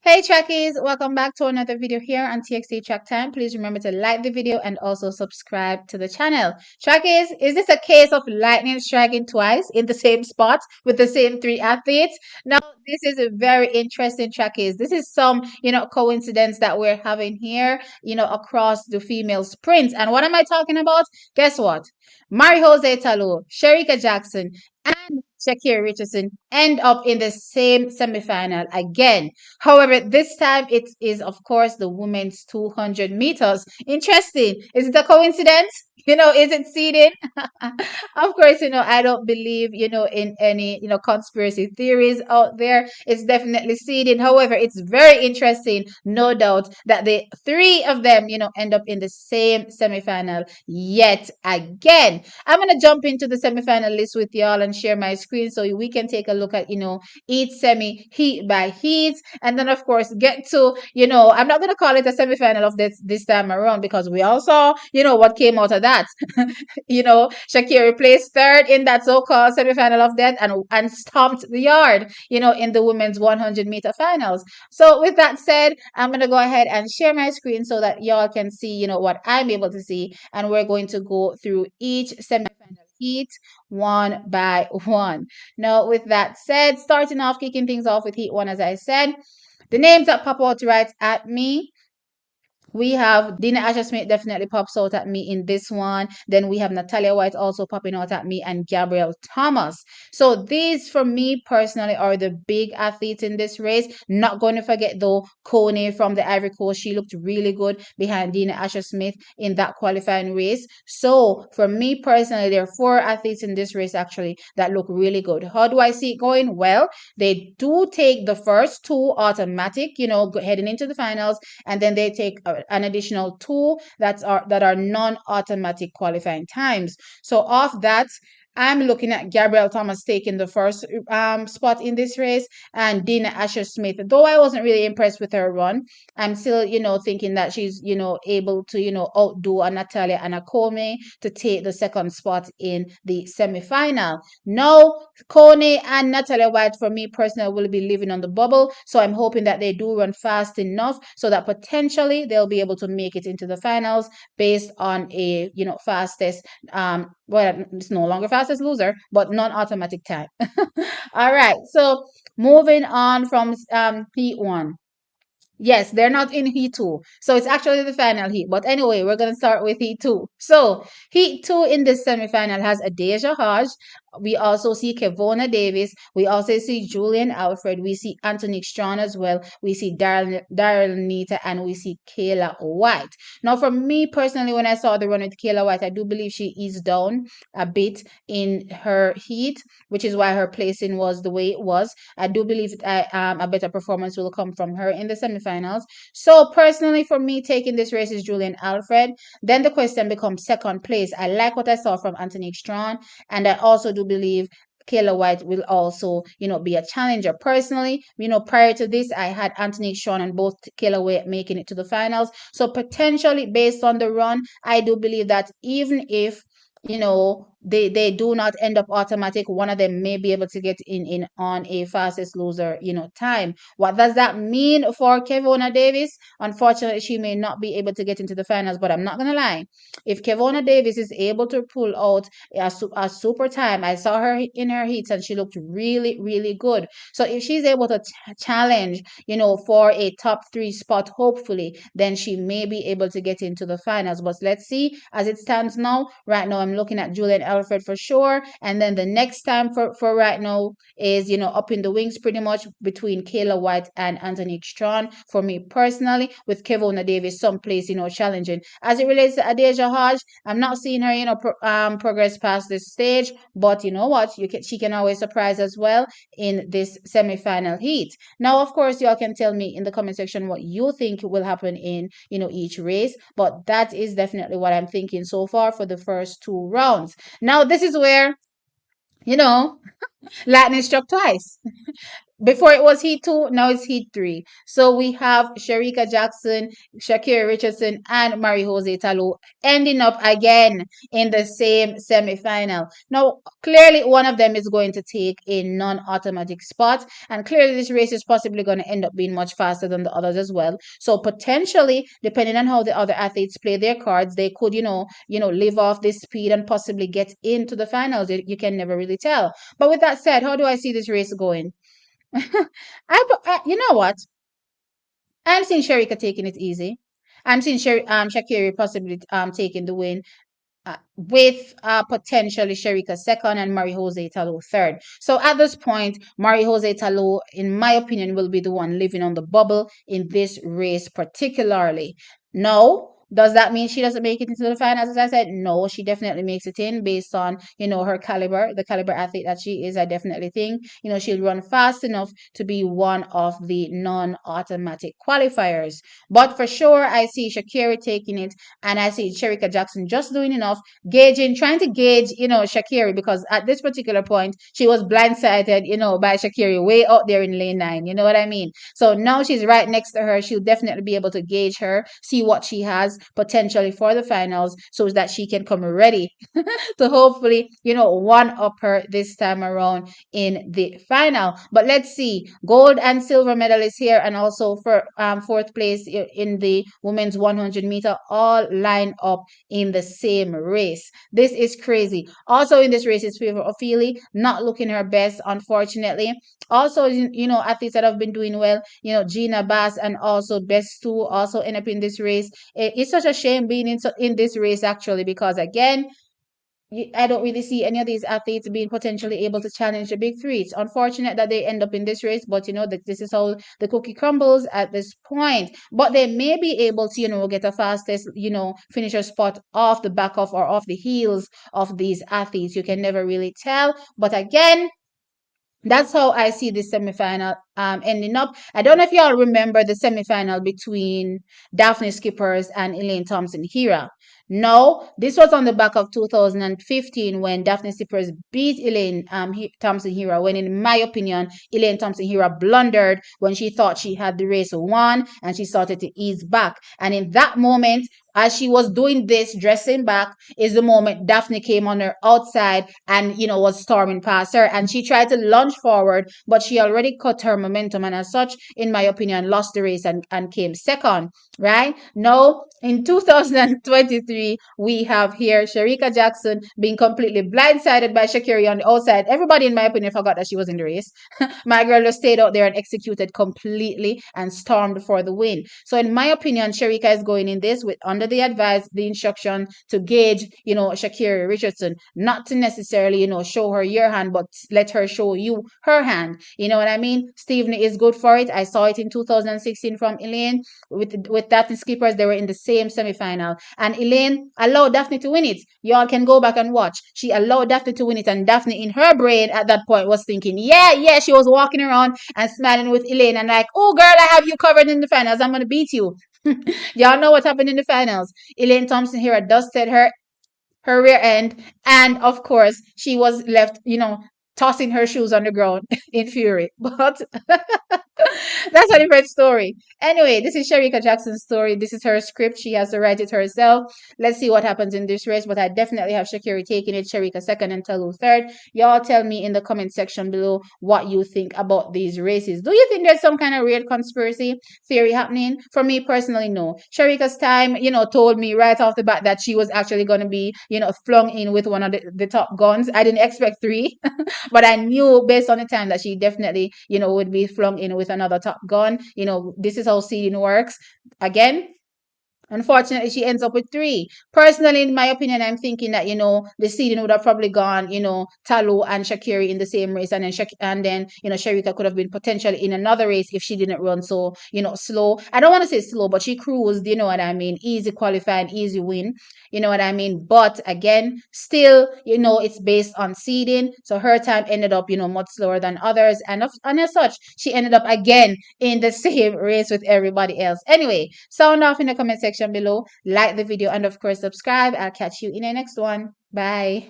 Hey Trackies, welcome back to another video here on TXT Track Time. Please remember to like the video and also subscribe to the channel. Trackies, is this a case of lightning striking twice in the same spot with the same three athletes? Now, this is a very interesting Trackies. This is some, coincidence that we're having here, across the female sprints. And what am I talking about? Guess what? Mary Jose Talou, Shericka Jackson, and Sha'carri Richardson end up in the same semifinal again. However, this time it is, of course, the women's 200 meters. Interesting. Is it a coincidence? Is it seeding? Of course, I don't believe, in any, conspiracy theories out there. It's definitely seeding. However, it's very interesting, no doubt, that the three of them, end up in the same semifinal yet again. I'm going to jump into the semifinal list with y'all and share my screen so we can take a look at, each semi heat by heat, and then of course get to, I'm not going to call it a semifinal of this time around because we all saw, what came out of that. Sha'carri placed third in that so-called semifinal of death and stomped the yard, in the women's 100-meter finals. So with that said, I'm going to go ahead and share my screen so that y'all can see, what I'm able to see, and we're going to go through each semifinal heat one by one. Now, with that said, starting off, kicking things off with heat one, as I said, the names that pop out right at me, we have Dina Asher Smith definitely pops out at me in this one. Then we have Natalia White also popping out at me, and Gabrielle Thomas. So these, for me personally, are the big athletes in this race. Not going to forget though, Coney from the Ivory Coast. She looked really good behind Dina Asher Smith in that qualifying race. So for me personally, there are four athletes in this race actually that look really good. How do I see it going? Well, they do take the first two automatic, heading into the finals, and then they take an additional two that are non-automatic qualifying times. So off that, I'm looking at Gabrielle Thomas taking the first spot in this race, and Dina Asher Smith. Though I wasn't really impressed with her run, I'm still, thinking that she's, able to, outdo a Natalia and a Comey to take the second spot in the semifinal. No, Coney and Natalia White, for me personally, will be living on the bubble. So I'm hoping that they do run fast enough so that potentially they'll be able to make it into the finals based on a, fastest, well, it's no longer fastest loser, but non-automatic time. All right. So moving on from heat one. Yes, they're not in Heat 2. So it's actually the final heat. But anyway, we're going to start with Heat 2. So Heat 2 in this semifinal has Adeja Hodge. We also see Kevona Davis. We also see Julian Alfred. We see Anthony Strawn as well. We see Daryl Nita, and we see Kayla White. Now, for me personally, when I saw the run with Kayla White, I do believe she eased down a bit in her heat, which is why her placing was the way it was. I do believe a better performance will come from her in the semifinals. So personally, for me, taking this race is Julian Alfred. Then the question becomes second place. I like what I saw from Anthony Strawn, and I also do believe Kayla White will also, be a challenger. Personally, prior to this, I had Anthony Strawn and both Kayla White making it to the finals. So potentially, based on the run, I do believe that even if they do not end up automatic, one of them may be able to get in on a fastest loser time. What does that mean for Kevona Davis? Unfortunately, she may not be able to get into the finals, but I'm not gonna lie, if Kevona Davis is able to pull out a super time, I saw her in her heats and she looked really, really good. So if she's able to challenge for a top three spot, hopefully, then she may be able to get into the finals. But let's see, as it stands now. Right now, I'm looking at Julian Alfred for sure. And then the next time for right now is, up in the wings pretty much between Kayla White and Anthony Strawn. For me personally, with Kevona Davis someplace, challenging. As it relates to Adeja Hodge, I'm not seeing her, progress past this stage. But you know what? She can always surprise as well in this semifinal heat. Now, of course, y'all can tell me in the comment section what you think will happen in, each race. But that is definitely what I'm thinking so far for the first two rounds. Now, this is where, lightning struck twice. Before it was Heat 2, now it's Heat 3. So we have Shericka Jackson, Sha'carri Richardson, and Marie Jose Talou ending up again in the same semifinal. Now, clearly, one of them is going to take a non automatic spot, and clearly, this race is possibly going to end up being much faster than the others as well. So, potentially, depending on how the other athletes play their cards, they could, live off this speed and possibly get into the finals. You can never really tell. But with that said, how do I see this race going? You know what? I'm seeing Shericka taking it easy. I'm seeing Sha'carri possibly taking the win with potentially Shericka second and Marie Jose Talou third. So at this point, Marie Jose Talou, in my opinion, will be the one living on the bubble in this race, particularly. No. Does that mean she doesn't make it into the finals? As I said, no, she definitely makes it in based on, her caliber, the caliber athlete that she is. I definitely think, she'll run fast enough to be one of the non-automatic qualifiers. But for sure, I see Sha'carri taking it, and I see Shericka Jackson just doing enough, trying to gauge, Sha'carri, because at this particular point, she was blindsided, by Sha'carri way out there in lane 9. You know what I mean? So now she's right next to her. She'll definitely be able to gauge her, see what she has potentially for the finals so that she can come ready to hopefully, one up her this time around in the final. But let's see, gold and silver medalists here, and also for fourth place in the women's 100-meter, all line up in the same race. This is crazy. Also in this race is Favor Ofili, not looking her best, unfortunately. Also, athletes that have been doing well, Gina Bass and also Best 2 also end up in this race. It's such a shame being in this race, actually, because again, I don't really see any of these athletes being potentially able to challenge the big three. It's unfortunate that they end up in this race, but this is how the cookie crumbles at this point. But they may be able to, get a fastest, finisher spot off the back of or off the heels of these athletes. You can never really tell. But again, that's how I see the semifinal ending up. I don't know if y'all remember the semifinal between Daphne Skippers and Elaine Thompson Hira. No, this was on the back of 2015 when Daphne Skippers beat Elaine Thompson Hira. When, in my opinion, Elaine Thompson Hira blundered when she thought she had the race won and she started to ease back. And in that moment, as she was doing this, dressing back, is the moment Daphne came on her outside and, was storming past her. And she tried to lunge forward, but she already cut her momentum. And as such, in my opinion, lost the race and came second, right? Now, in 2023, we have here Shericka Jackson being completely blindsided by Sha'carri on the outside. Everybody, in my opinion, forgot that she was in the race. My girl just stayed out there and executed completely and stormed for the win. So, in my opinion, Shericka is going in this with under the advice, the instruction to gauge, Sha'carri Richardson, not to necessarily, show her your hand, but let her show you her hand. You know what I mean? Stephanie is good for it. I saw it in 2016 from Elaine with Daphne Skippers. They were in the same semifinal, and Elaine allowed Daphne to win it. Y'all can go back and watch. She allowed Daphne to win it, and Daphne, in her brain at that point, was thinking, yeah. She was walking around and smiling with Elaine and like, oh girl, I have you covered in the finals. I'm gonna beat you. Y'all know what happened in the finals. Elaine Thompson here dusted her rear end, and of course, she was left, tossing her shoes on the ground in fury. But that's a different story. Anyway, this is Shericka Jackson's story. This is her script. She has to write it herself. Let's see what happens in this race. But I definitely have Sha'carri taking it, Shericka second, and Talou third. Y'all tell me in the comment section below what you think about these races. Do you think there's some kind of weird conspiracy theory happening? For me personally, no. Shericka's time, told me right off the bat that she was actually going to be, flung in with one of the top guns. I didn't expect 3, but I knew based on the time that she definitely, would be flung in with another top gun. This is how seeding works. Again, unfortunately, she ends up with 3. Personally, in my opinion, I'm thinking that, the seeding would have probably gone, Talou and Sha'carri in the same race. And then, Shericka could have been potentially in another race if she didn't run so, slow. I don't want to say slow, but she cruised, you know what I mean? Easy qualifying, easy win. You know what I mean? But again, still, it's based on seeding. So her time ended up, much slower than others. And as such, she ended up again in the same race with everybody else. Anyway, sound off in the comment section below, like the video, and of course subscribe. I'll catch you in the next one. Bye.